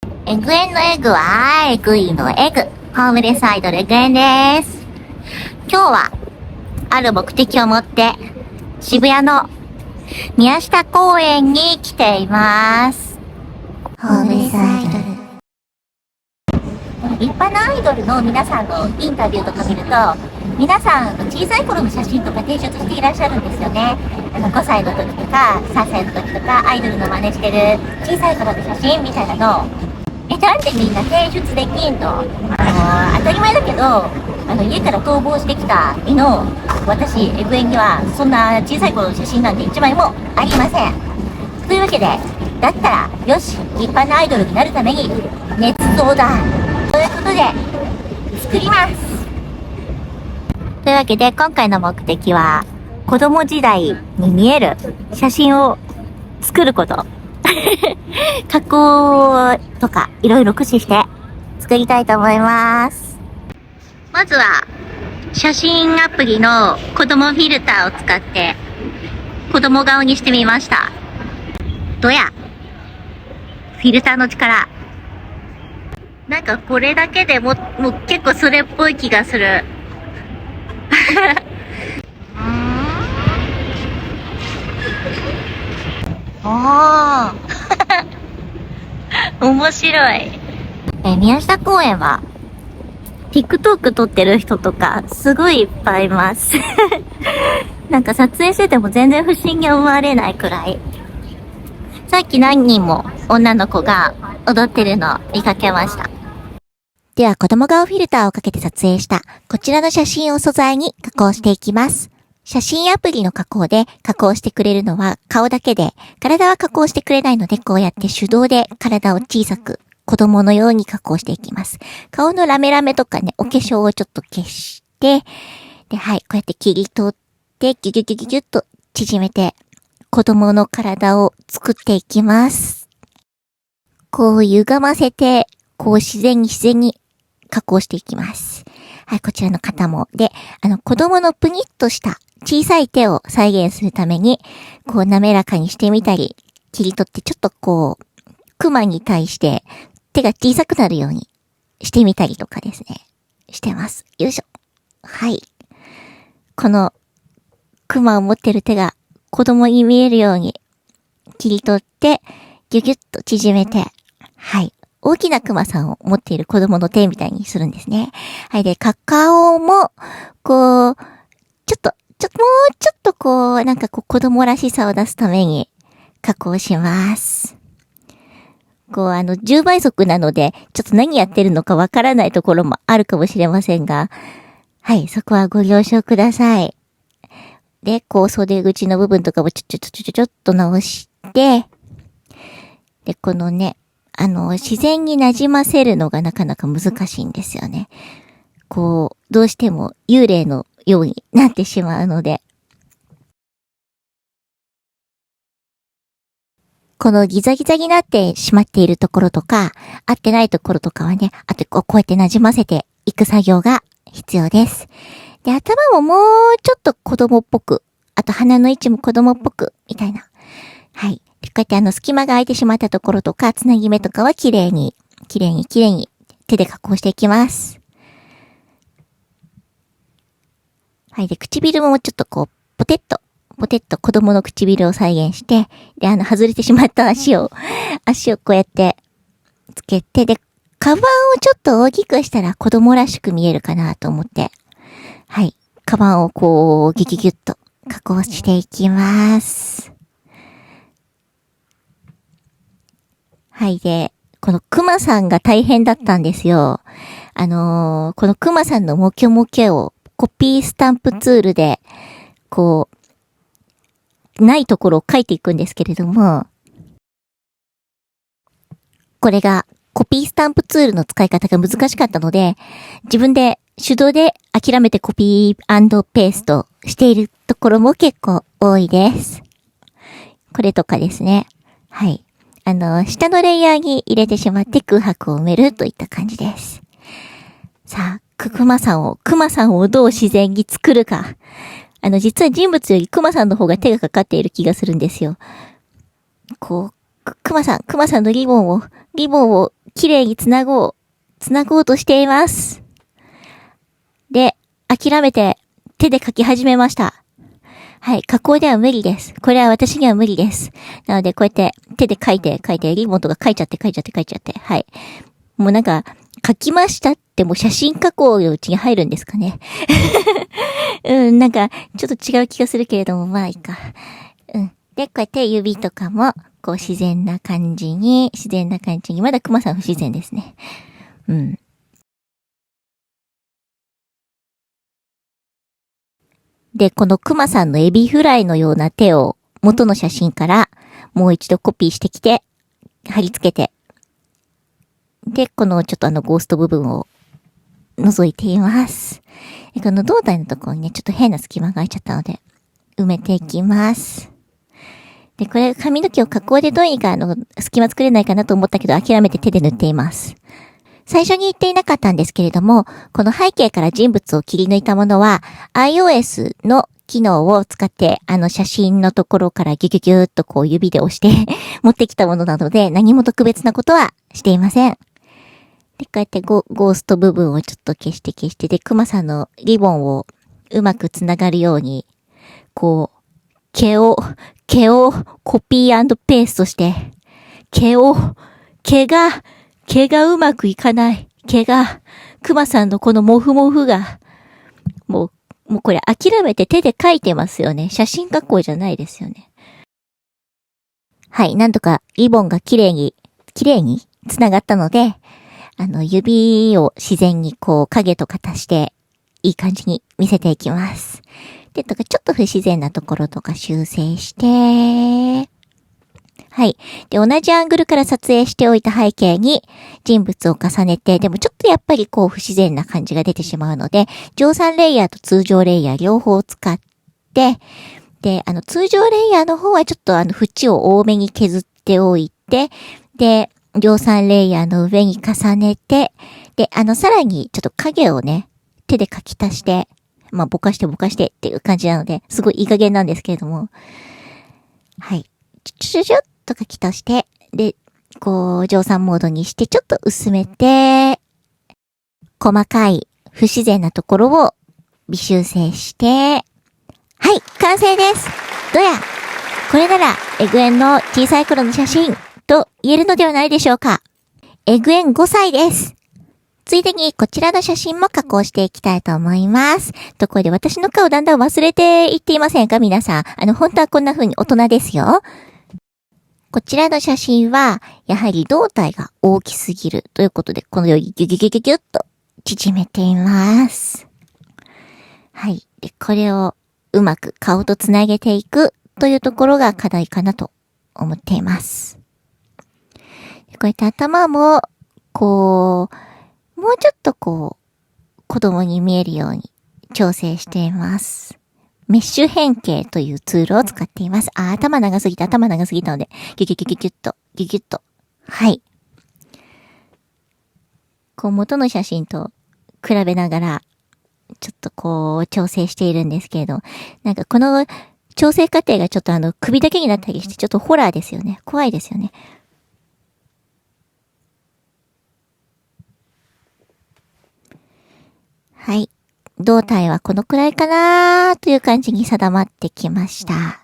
エグエンのエグは、エグイのエグ。ホームレスアイドルエグエンです。今日は、ある目的を持って、渋谷の宮下公園に来ています。ホームレスアイドル。立派なアイドルの皆さんのインタビューとか見ると、皆さん小さい頃の写真とか提出していらっしゃるんですよね。5歳の時とか、3歳の時とか、アイドルの真似してる小さい頃の写真みたいなのを、なんでみんな提出できんの？当たり前だけど、家から逃亡してきたの私、エグエンには、そんな小さい頃の写真なんて一枚もありません。というわけで、だったら、よし、立派なアイドルになるために、捏造だ。ということで、作ります。というわけで、今回の目的は、子供時代に見える写真を作ること。加工とかいろいろ駆使して作りたいと思います。まずは写真アプリの子供フィルターを使って子供顔にしてみました。どやフィルターの力。なんかこれだけでもう結構それっぽい気がする。おー面白い。宮下公園は TikTok 撮ってる人とかすごいいっぱいいます。なんか撮影してても全然不審に思われないくらい。さっき何人も女の子が踊ってるのを見かけました。では子供顔フィルターをかけて撮影したこちらの写真を素材に加工していきます。写真アプリの加工で加工してくれるのは顔だけで、体は加工してくれないのでこうやって手動で体を小さく子供のように加工していきます。顔のラメラメとかね、お化粧をちょっと消して、で、はい、こうやって切り取って、ギュギュギュギュギュッと縮めて、子供の体を作っていきます。こう歪ませて、こう自然に加工していきます。はい、こちらの肩も。で、子供のプニッとした小さい手を再現するために、こう滑らかにしてみたり、切り取ってちょっとこう、クマに対して手が小さくなるようにしてみたりとかですね。してます。よいしょ。はい。このクマを持ってる手が子供に見えるように切り取って、ギュギュッと縮めて、はい。大きなクマさんを持っている子供の手みたいにするんですね。はい。で、カカオも、こう、もうちょっとこう、なんかこう子供らしさを出すために加工します。こう10倍速なので、ちょっと何やってるのかわからないところもあるかもしれませんが、はい、そこはご了承ください。で、こう袖口の部分とかをちょっと直して、で、このね、自然に馴染ませるのがなかなか難しいんですよね。こう、どうしても幽霊のようになってしまうので、このギザギザになってしまっているところとか、合ってないところとかはね、あとこうやって馴染ませていく作業が必要です。で、頭ももうちょっと子供っぽく、あと鼻の位置も子供っぽく、みたいな。はい。で、こうやって隙間が空いてしまったところとか、つなぎ目とかは綺麗に手で加工していきます。はい。で、唇もちょっとこう、ポテッと子供の唇を再現して、で、外れてしまった足をこうやってつけて、で、カバンをちょっと大きくしたら子供らしく見えるかなと思って、はい。カバンをこう、ギュギュギュッと加工していきます。はい。で、このクマさんが大変だったんですよ。このクマさんのモキョモキョをコピースタンプツールで、こう、ないところを書いていくんですけれども、これがコピースタンプツールの使い方が難しかったので、自分で手動で諦めてコピー&ペーストしているところも結構多いです。これとかですね。はい。下のレイヤーに入れてしまって空白を埋めるといった感じです。さあ、クマさんをどう自然に作るか。実は人物よりクマさんの方が手がかかっている気がするんですよ。こう、くまさんのリボンを綺麗につなごうとしています。で、諦めて手で書き始めました。はい、加工では無理です。これは私には無理です。なので、こうやって手で書いて、リボンとか書いちゃって。はい。もうなんか、書きましたってもう写真加工のうちに入るんですかね。なんか、ちょっと違う気がするけれども、まあいいか。で、こうやって指とかも、こう自然な感じに、まだ熊さん不自然ですね。で、このクマさんのエビフライのような手を元の写真からもう一度コピーしてきて、貼り付けて、で、このちょっとゴースト部分を覗いています。この胴体のところにね、ちょっと変な隙間が空いちゃったので、埋めていきます。で、これ髪の毛を加工でどうにか隙間作れないかなと思ったけど諦めて手で塗っています。最初に言っていなかったんですけれども、この背景から人物を切り抜いたものは iOS の機能を使って写真のところからギュギュギューっとこう指で押して持ってきたものなので何も特別なことはしていません。で、こうやってゴースト部分をちょっと消してで、クマさんのリボンをうまくつながるように、こう、毛をコピー&ペーストして、毛がうまくいかない。クマさんのこのモフモフが、もうこれ諦めて手で描いてますよね。写真加工じゃないですよね。はい、なんとかリボンが綺麗に繋がったので、指を自然にこう影とか足して、いい感じに見せていきます。で、ちょっと不自然なところとか修正して、はい。で、同じアングルから撮影しておいた背景に人物を重ねて、でもちょっとやっぱりこう不自然な感じが出てしまうので、乗算レイヤーと通常レイヤー両方使って、で、通常レイヤーの方はちょっと縁を多めに削っておいて、で、量産レイヤーの上に重ねて、で、さらにちょっと影をね、手で描き足して、まあ、ぼかしてっていう感じなので、すごいいい加減なんですけれども、はい。ちょっと描き足して、で、こう、乗算モードにして、ちょっと薄めて、細かい不自然なところを微修正して、はい、完成です。どや、これなら、エグエンの小さい頃の写真と言えるのではないでしょうか。エグエン5歳です。ついでにこちらの写真も加工していきたいと思います。ところで私の顔だんだん忘れていっていませんか皆さん。本当はこんな風に大人ですよ。こちらの写真は、やはり胴体が大きすぎるということで、このようにギュギュギュギュギュッと縮めています。はい。で、これをうまく顔とつなげていくというところが課題かなと思っています。こうやって頭も、こう、もうちょっとこう、子供に見えるように調整しています。メッシュ変形というツールを使っています。頭長すぎたので、ギュギュギュギュギュッと。はい。こう元の写真と比べながら、ちょっとこう調整しているんですけれど、なんかこの調整過程がちょっと首だけになったりして、ちょっとホラーですよね。怖いですよね。はい。胴体はこのくらいかなーという感じに定まってきました。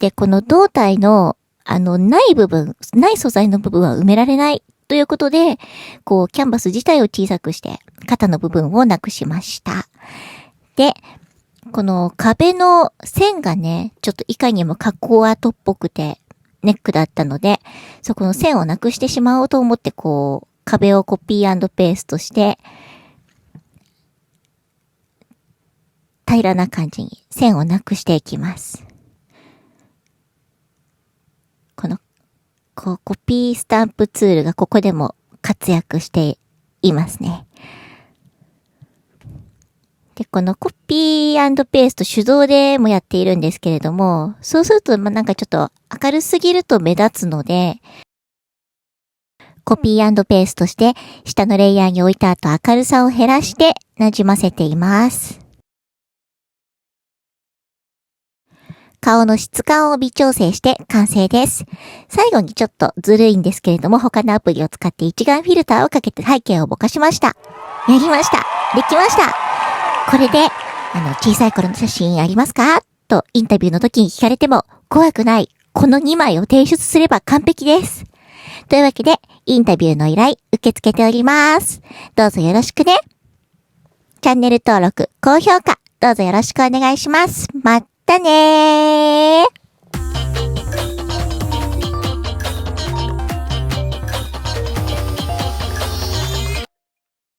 で、この胴体のない素材の部分は埋められないということで、こう、キャンバス自体を小さくして、肩の部分をなくしました。で、この壁の線がね、ちょっといかにも加工アートっぽくて、ネックだったので、そこの線をなくしてしまおうと思って、こう、壁をコピー&ペーストして、平らな感じに線をなくしていきます。この、コピースタンプツールがここでも活躍していますね。で、このコピー&ペースト手動でもやっているんですけれども、そうするとなんかちょっと明るすぎると目立つので、コピー&ペーストして下のレイヤーに置いた後明るさを減らして馴染ませています。顔の質感を微調整して完成です。最後にちょっとずるいんですけれども、他のアプリを使って一眼フィルターをかけて背景をぼかしました。やりました。できました。これで、小さい頃の写真ありますかとインタビューの時に聞かれても怖くない。この2枚を提出すれば完璧です。というわけで、インタビューの依頼受け付けております。どうぞよろしくね。チャンネル登録、高評価、どうぞよろしくお願いします。まったねー。